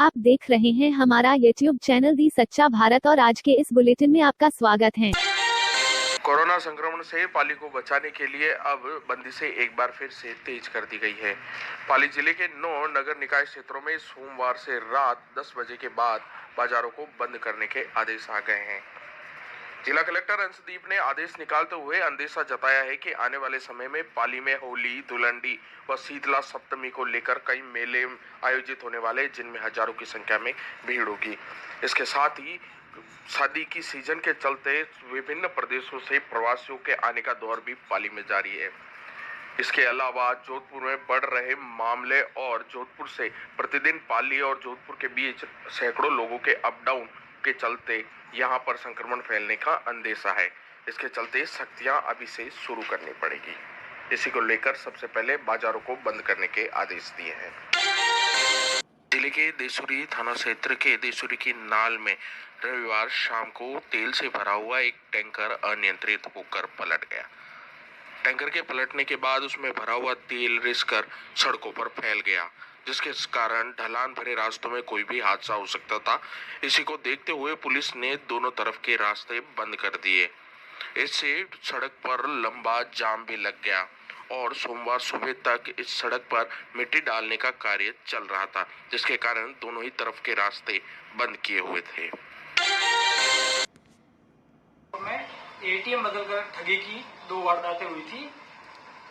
आप देख रहे हैं हमारा YouTube चैनल दी सच्चा भारत और आज के इस बुलेटिन में आपका स्वागत है। कोरोना संक्रमण से पाली को बचाने के लिए अब बंदिशें एक बार फिर से तेज कर दी गई है। पाली जिले के 9 नगर निकाय क्षेत्रों में सोमवार से रात 10 बजे के बाद बाजारों को बंद करने के आदेश आ गए हैं। जिला कलेक्टर अंशदीप ने आदेश निकालते हुए अंदेशा जताया है कि आने वाले समय में पाली में होली, धुलंडी व शीतला सप्तमी को लेकर कई मेले आयोजित होने वाले, जिनमें हजारों की संख्या में भीड़ होगी। इसके साथ ही शादी की सीजन के चलते विभिन्न प्रदेशों से प्रवासियों के आने का दौर भी पाली में जारी है। इसके अलावा जोधपुर में बढ़ रहे मामले और जोधपुर से प्रतिदिन पाली और जोधपुर के बीच सैकड़ों लोगों के अप डाउन के चलते यहां पर संक्रमण फैलने का अंदेशा है। इसके चलते सख्तियां अभी से शुरू करनी पड़ेगी। इसी को लेकर सबसे पहले बाजारों को बंद करने के आदेश दिए हैं। जिले के देसुरी थाना क्षेत्र के देसुरी की नाल में रविवार शाम को तेल से भरा हुआ एक टैंकर अनियंत्रित होकर पलट गया। टैंकर के पलटने के बाद उसमें भरा हुआ तेल रिसकर सड़कों पर फैल गया, जिसके कारण ढलान भरे रास्तों में कोई भी हादसा हो सकता था। इसी को देखते हुए पुलिस ने दोनों तरफ के रास्ते बंद कर दिए। इससे सड़क पर लंबा जाम भी लग गया और सोमवार सुबह तक इस सड़क पर मिट्टी डालने का कार्य चल रहा था, जिसके कारण दोनों ही तरफ के रास्ते बंद किए हुए थे। एटीएम बदलकर ठगी की 2 वारदातें हुई थी।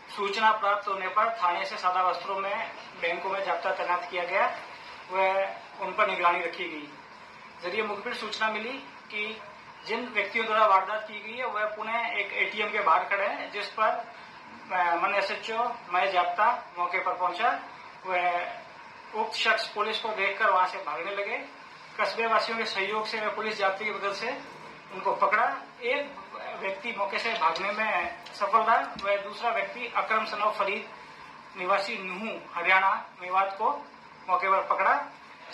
सूचना प्राप्त होने पर थाने से सादा वस्त्रों में बैंकों में जाब्ता तैनात किया गया, वह उन पर निगरानी रखी गई। जरिए मुखबिर सूचना मिली कि जिन व्यक्तियों द्वारा वारदात की गई है वह पुणे एक एटीएम के बाहर खड़े हैं, जिस पर मन एसएचओ मय जाब्ता मौके पर पहुंचा। वह उक्त शख्स पुलिस को देखकर वहां से भागने लगे। कस्बे वासियों के सहयोग से वह पुलिस जाब्ते की मदद से उनको पकड़ा। एक व्यक्ति मौके से भागने में सफल रहा। वह दूसरा व्यक्ति अकरम सनौफ फरीद निवासी नूह हरियाणा मेवात को मौके पर पकड़ा,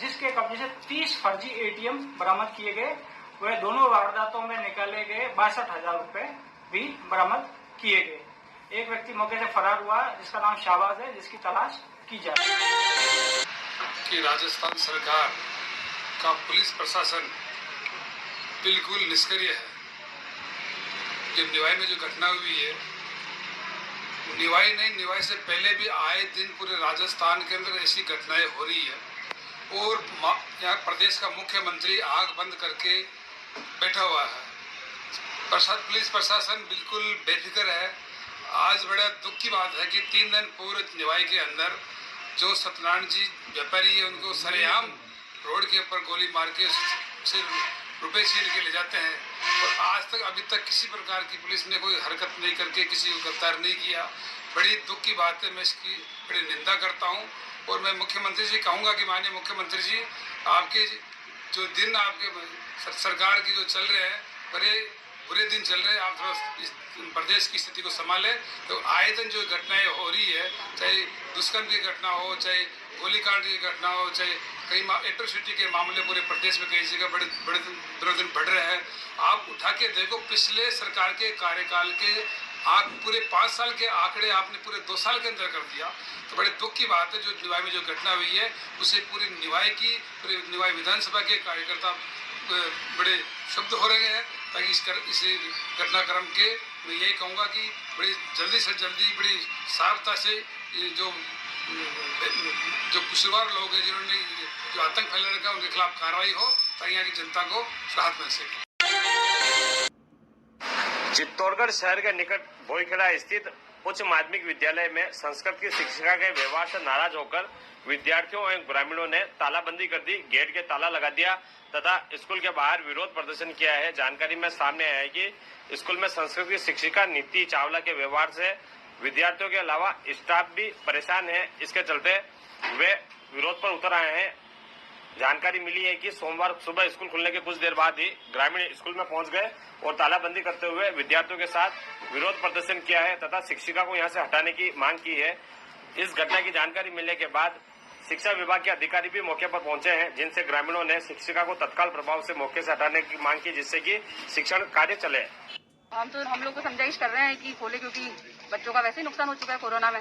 जिसके कब्जे से 30 फर्जी एटीएम बरामद किए गए। वह दोनों वारदातों में निकाले गए 62,000 रुपए भी बरामद किए गए। एक व्यक्ति मौके से फरार हुआ, जिसका नाम शाहबाज है, जिसकी तलाश की जा रही है। कि राजस्थान सरकार का पुलिस प्रशासन बिल्कुल निष्क्रिय है। जो निवाई में जो घटना हुई है, निवाई नहीं, निवाई से पहले भी आए दिन पूरे राजस्थान के अंदर ऐसी घटनाएं हो रही है और यहाँ प्रदेश का मुख्यमंत्री आंख बंद करके बैठा हुआ है। पुलिस प्रशासन बिल्कुल बेफिक्र है। आज बड़ा दुख की बात है कि 3 दिन पूर्व निवाई के अंदर जो सत्यनारायण जी व्यापारी है, उनको सरेआम रोड के ऊपर गोली मार के सिर्फ रुपए छीन के ले जाते हैं और आज तक अभी तक किसी प्रकार की पुलिस ने कोई हरकत नहीं करके किसी को गिरफ्तार नहीं किया। बड़ी दुख की बात है। मैं इसकी बड़ी निंदा करता हूं और मैं मुख्यमंत्री जी कहूंगा कि माननीय मुख्यमंत्री जी, आपके जो दिन आपके सरकार की जो चल रहे हैं, बड़े बुरे दिन चल रहे हैं। आप थोड़ा इस प्रदेश की स्थिति को संभालें। तो आए दिन जो घटनाएं हो रही है, चाहे दुष्कर्म की घटना हो, चाहे गोलीकांड की घटना हो, चाहे कई एट्रोसिटी के मामले पूरे प्रदेश में कई जगह बड़े दिन बढ़ रहे हैं। आप उठा के देखो, पिछले सरकार के कार्यकाल के पूरे 5 साल के आंकड़े आपने पूरे 2 साल के अंदर कर दिया। तो बड़े दुख की बात है। जो निवाई में जो घटना हुई है, उसे पूरी निवाई विधानसभा के कार्यकर्ता बड़े शब्द हो रहे हैं। ताकि इस घटनाक्रम के मैं यही कहूँगा कि बड़ी जल्दी से जल्दी बड़ी सावधानता से ये जो कुशवार लोग हैं, जिन्होंने जो आतंक फैला रखा, उनके खिलाफ कार्रवाई हो ताकि यहाँ की जनता को राहत मिल सके। चित्तौड़गढ़ शहर के निकट भोईखेड़ा स्थित उच्च माध्यमिक विद्यालय में संस्कृत की शिक्षिका के व्यवहार से नाराज होकर विद्यार्थियों एवं ग्रामीणों ने तालाबंदी कर दी, गेट के ताला लगा दिया तथा स्कूल के बाहर विरोध प्रदर्शन किया है। जानकारी में सामने आया है कि स्कूल में संस्कृत की शिक्षिका नीति चावला के व्यवहार से विद्यार्थियों के अलावा स्टाफ भी परेशान है। इसके चलते वे विरोध पर उतर आए हैं। जानकारी मिली है कि सोमवार सुबह स्कूल खुलने के कुछ देर बाद ही ग्रामीण स्कूल में पहुंच गए और तालाबंदी करते हुए विद्यार्थियों के साथ विरोध प्रदर्शन किया है तथा शिक्षिका को यहां से हटाने की मांग की है। इस घटना की जानकारी मिलने के बाद शिक्षा विभाग के अधिकारी भी मौके पर पहुंचे हैं, जिनसे ग्रामीणों ने शिक्षिका को तत्काल प्रभाव से मौके से हटाने की मांग की, जिससे कि शिक्षण कार्य चले। हम लोग को समझाइश कर रहे हैं कि खोले, क्योंकि बच्चों का वैसे ही नुकसान हो चुका है कोरोना में।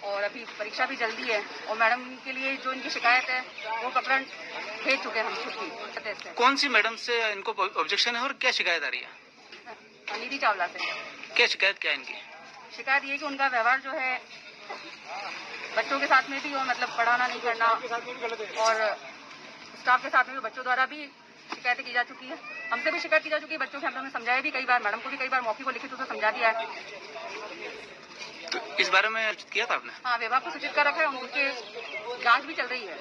और अभी परीक्षा भी जल्दी है और मैडम के लिए जो इनकी शिकायत है वो प्रकरण भेज चुके हैं हम छुट्टी। कौन सी मैडम से इनको ऑब्जेक्शन है और क्या शिकायत आ रही है? निधि चावला से। क्या शिकायत क्या है इनकी? शिकायत ये कि उनका व्यवहार जो है बच्चों के साथ में भी और मतलब पढ़ाना नहीं करना और स्टाफ के साथ में भी बच्चों द्वारा भी शिकायतें की जा चुकी है। हमसे भी शिकायत की जा चुकी है बच्चों के। हम लोगों ने समझाया भी कई बार, मैडम को भी कई बार मौखिक को लिखित रूप से समझा दिया है। तो इस बारे में किया था आपने? हाँ, विभाग को सूचित कर रखा है, उनके जांच भी चल रही है।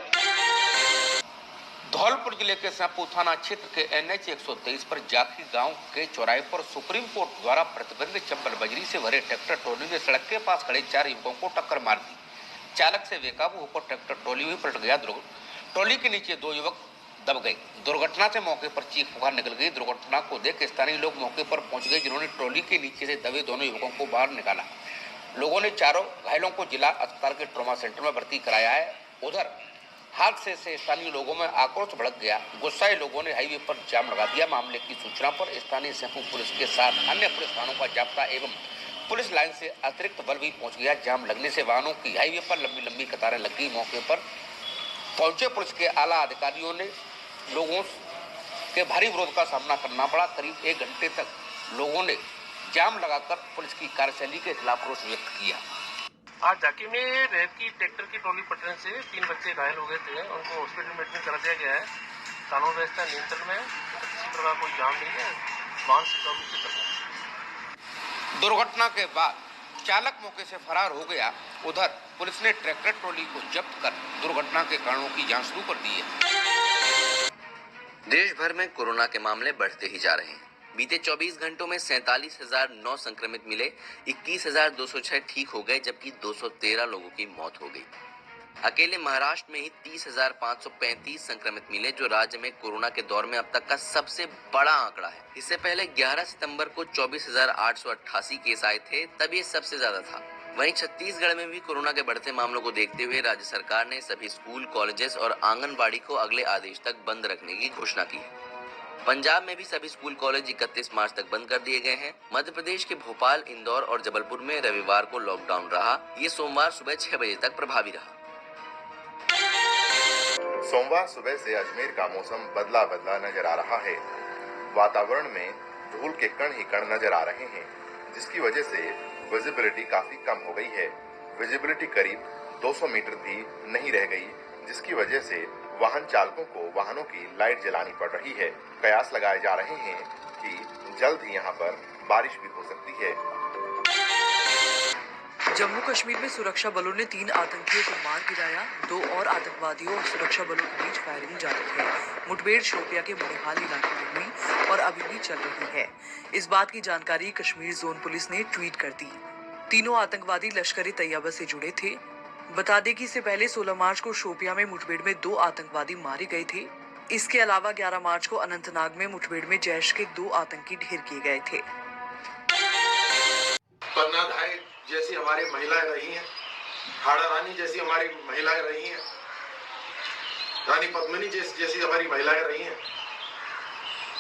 धौलपुर जिले के सैंपू थाना क्षेत्र के NH 123 पर जाखी गांव के चौराहे पर सुप्रीम कोर्ट द्वारा प्रतिबंधित चंबल बजरी से भरे ट्रैक्टर ट्रॉली ने सड़क के पास खड़े 4 युवकों को टक्कर मार दी। चालक से बेकाबू होकर ट्रैक्टर ट्रॉली भी पलट गया। ट्रॉली के नीचे 2 युवक दब गए। दुर्घटना से मौके पर चीख पुकार निकल गई। दुर्घटना को देख स्थानीय लोग मौके पर पहुंच गए, जिन्होंने ट्रॉली के नीचे से दबे दोनों युवकों को बाहर निकाला। लोगों ने चारों घायलों को जिला अस्पताल के ट्रॉमा सेंटर में भर्ती कराया है। उधर हादसे से स्थानीय लोगों में आक्रोश भड़क गया। गुस्साए लोगों ने हाईवे पर जाम लगा दिया। मामले की सूचना पर स्थानीय सैंपू पुलिस के साथ अन्य पुलिस थानों का जाब्ता एवं पुलिस लाइन से अतिरिक्त बल भी पहुंच गया। जाम लगने से वाहनों की हाईवे पर लंबी लंबी कतारें लग गई। मौके पर पहुंचे पुलिस के आला अधिकारियों ने लोगों के भारी विरोध का सामना करना पड़ा। करीब 1 घंटे तक लोगों ने जाम लगाकर पुलिस की कार्यशैली के खिलाफ रोष व्यक्त किया। आज जाकी में रेत की ट्रैक्टर की ट्रॉली पलटने से 3 बच्चे घायल हो गए थे। उनको हॉस्पिटल में एडमिट करा दिया गया है। कानून व्यवस्था नियंत्रण में, किसी प्रकार कोई जाम नहीं है। वाहन सुचारू रूप से चल रहा है। दुर्घटना के बाद चालक मौके से फरार हो गया। उधर पुलिस ने ट्रैक्टर ट्रॉली को जब्त कर दुर्घटना के कारणों की जांच शुरू कर दी है। देश भर में कोरोना के मामले बढ़ते ही जा रहे हैं। बीते 24 घंटों में 47,009 संक्रमित मिले, 21,206 ठीक हो गए, जबकि 213 लोगों की मौत हो गई। अकेले महाराष्ट्र में ही 30,535 संक्रमित मिले, जो राज्य में कोरोना के दौर में अब तक का सबसे बड़ा आंकड़ा है। इससे पहले 11 सितंबर को 24,888 केस आए थे, तब ये सबसे ज्यादा था। वहीं छत्तीसगढ़ में भी कोरोना के बढ़ते मामलों को देखते हुए राज्य सरकार ने सभी स्कूल, कॉलेजेस और आंगनबाड़ी को अगले आदेश तक बंद रखने की घोषणा की है। पंजाब में भी सभी स्कूल, कॉलेज 31 मार्च तक बंद कर दिए गए हैं। मध्य प्रदेश के भोपाल, इंदौर और जबलपुर में रविवार को लॉकडाउन रहा। ये सोमवार सुबह 6 बजे तक प्रभावी रहा। सोमवार सुबह से अजमेर का मौसम बदला बदला नजर आ रहा है। वातावरण में धूल के कण ही कण नजर आ रहे हैं, जिसकी वजह से विजिबिलिटी काफी कम हो गई है। विजिबिलिटी करीब 200 मीटर भी नहीं रह गई, जिसकी वजह से वाहन चालकों को वाहनों की लाइट जलानी पड़ रही है। कयास लगाए जा रहे हैं कि जल्द ही यहाँ पर बारिश भी हो सकती है। जम्मू कश्मीर में सुरक्षा बलों ने 3 आतंकियों को मार गिराया। 2 और आतंकवादियों और सुरक्षा बलों के बीच फायरिंग जारी है। मुठभेड़ शोपिया के मुनिहाल इलाके में हुई और अभी भी चल रही है। इस बात की जानकारी कश्मीर जोन पुलिस ने ट्वीट कर दी। तीनों आतंकवादी लश्कर तैयबा से जुड़े थे। बता दें कि इससे पहले 16 मार्च को शोपिया में मुठभेड़ में 2 आतंकवादी मारे गए थे। इसके अलावा 11 मार्च को अनंतनाग में मुठभेड़ में जैश के 2 आतंकी ढेर किए गए थे। पन्ना धाय जैसी हमारी महिलाएं रही हैं, हाड़ा रानी जैसी हमारी महिलाएं रही हैं, रानी पद्मिनी जैसी हमारी महिलाएं रही हैं।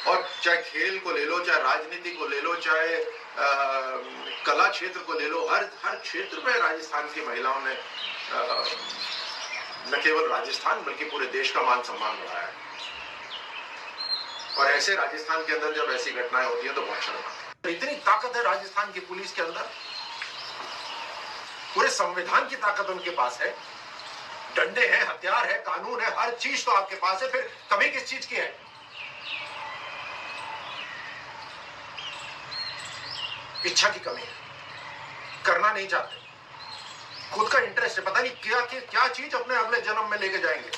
और चाहे खेल को ले लो, चाहे राजनीति को ले लो, चाहे कला क्षेत्र को ले लो, हर क्षेत्र में राजस्थान की महिलाओं ने न केवल राजस्थान बल्कि पूरे देश का मान सम्मान बढ़ाया है। और ऐसे राजस्थान के अंदर जब ऐसी घटनाएं होती हैं तो बहुत शर्म आती है। इतनी ताकत है राजस्थान की पुलिस के अंदर, पूरे संविधान की ताकत उनके पास है। डंडे हैं, हथियार है, कानून है, हर चीज तो आपके पास है। फिर कमी किस चीज की है? इच्छा की कमी है, करना नहीं चाहते, खुद का इंटरेस्ट है, पता नहीं क्या चीज अपने अगले जन्म में लेके जाएंगे।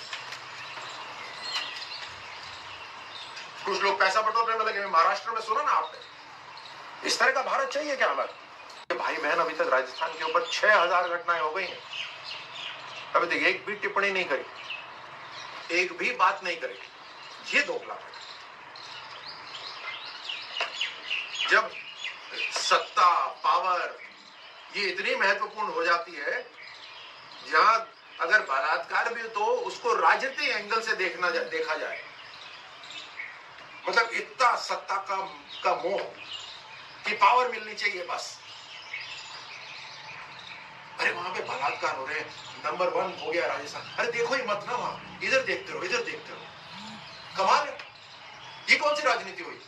कुछ लोग पैसा बटोरने में लगे। महाराष्ट्र में सुना ना आपने, इस तरह का भारत चाहिए क्या हमारे? भाई बहन, अभी तक राजस्थान के ऊपर 6000 घटनाएं हो गई हैं, अभी तक एक भी टिप्पणी नहीं करी, एक भी बात नहीं करी। ये दोगला है। जब सत्ता, पावर ये इतनी महत्वपूर्ण हो जाती है, जहां अगर बलात्कार भी तो उसको राजनीतिक एंगल से देखा जाए, मतलब इतना सत्ता का मोह कि पावर मिलनी चाहिए बस। अरे वहां पे बलात्कार हो रहे हैं, नंबर 1 हो गया राजस्थान, अरे देखो ही मत ना, वहां इधर देखते रहो, इधर देखते रहो। कमाल है, ये कौन सी राजनीति हुई?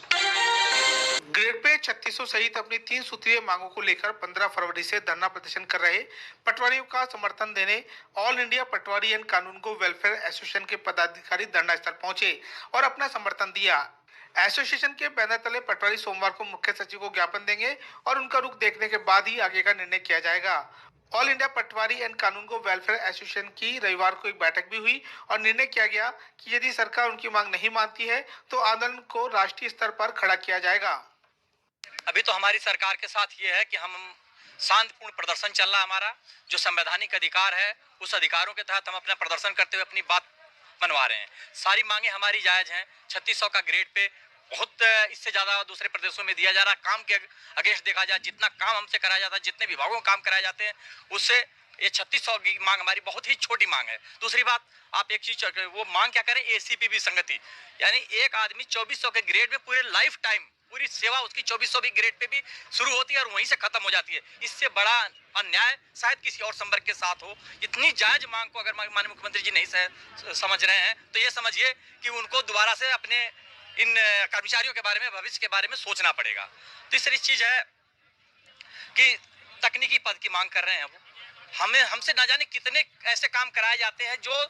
ग्रेड पे 3600 सहित अपनी 3 सूत्रीय मांगों को लेकर 15 फरवरी से धरना प्रदर्शन कर रहे पटवारियों का समर्थन देने all India Patwari and Kanungo welfare association के पदाधिकारी धरना स्थल पहुंचे और अपना समर्थन दिया। एसोसिएशन के बैनर तले पटवारी सोमवार को मुख्य सचिव को ज्ञापन देंगे और उनका रुख देखने के बाद ही आगे का निर्णय किया जाएगा। All India Patwari and Kanungo welfare association की रविवार को एक बैठक भी हुई और निर्णय किया गया कि यदि सरकार उनकी मांग नहीं मानती है तो आंदोलन को राष्ट्रीय स्तर पर खड़ा किया जाएगा। अभी तो हमारी सरकार के साथ ये है कि हम शांतिपूर्ण प्रदर्शन चल रहा है, हमारा जो संवैधानिक अधिकार है उस अधिकारों के तहत हम अपना प्रदर्शन करते हुए अपनी बात मनवा रहे हैं। सारी मांगे हमारी जायज हैं। 3600 का ग्रेड पे बहुत इससे ज्यादा दूसरे प्रदेशों में दिया जा रहा। काम के अगेंस्ट देखा जाए, जितना काम हमसे कराया जाता है, जितने विभागों में काम कराए जाते हैं, उससे ये 3600 की मांग हमारी बहुत ही छोटी मांग है। दूसरी बात, आप एक चीज वो मांग क्या करें, ACP संगति, यानी एक आदमी 2400 के ग्रेड में पूरे लाइफ टाइम पूरी सेवा उसकी 2400 ग्रेड पे भी शुरू होती है और वहीं से खत्म हो जाती है। इससे बड़ा अन्याय शायद किसी और संवर्ग के साथ हो। इतनी जायज मांग को अगर माननीय मुख्यमंत्री जी नहीं समझ रहे हैं तो ये समझिए कि उनको दोबारा से अपने इन कर्मचारियों के बारे में, भविष्य के बारे में सोचना पड़ेगा। तीसरी चीज है कि तकनीकी पद की मांग कर रहे हैं वो। हमसे ना जाने कितने ऐसे काम कराए जाते हैं जो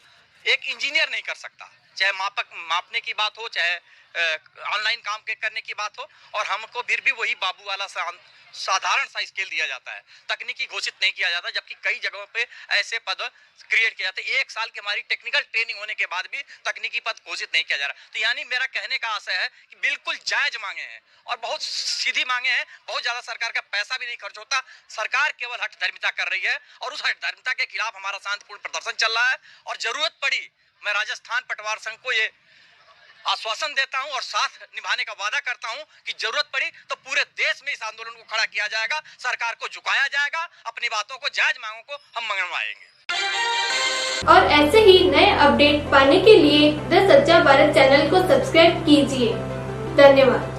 एक इंजीनियर नहीं कर सकता, चाहे मापने की बात हो, चाहे ऑनलाइन काम करने की बात हो, और हमको फिर भी वही बाबू वाला साधारण सा स्केल दिया जाता है, तकनीकी घोषित नहीं किया जाता। जबकि कई जगहों पे ऐसे पद क्रिएट किए जाते हैं। 1 साल की हमारी टेक्निकल ट्रेनिंग होने के बाद भी तकनीकी पद घोषित नहीं किया जा रहा। तो यानी मेरा कहने का आशय है कि बिल्कुल जायज मांगे हैं और बहुत सीधी मांगे हैं। बहुत ज्यादा सरकार का पैसा भी नहीं खर्च होता। सरकार केवल हठधर्मिता कर रही है और उस हठधर्मिता के खिलाफ हमारा शांतिपूर्ण प्रदर्शन चल रहा है। और जरूरत पड़ी मैं राजस्थान पटवार संघ को ये आश्वासन देता हूं और साथ निभाने का वादा करता हूं कि जरूरत पड़ी तो पूरे देश में इस आंदोलन को खड़ा किया जाएगा, सरकार को झुकाया जाएगा, अपनी बातों को, जायज मांगों को हम मनवाएंगे। और ऐसे ही नए अपडेट पाने के लिए द सच्चा भारत चैनल को सब्सक्राइब कीजिए। धन्यवाद।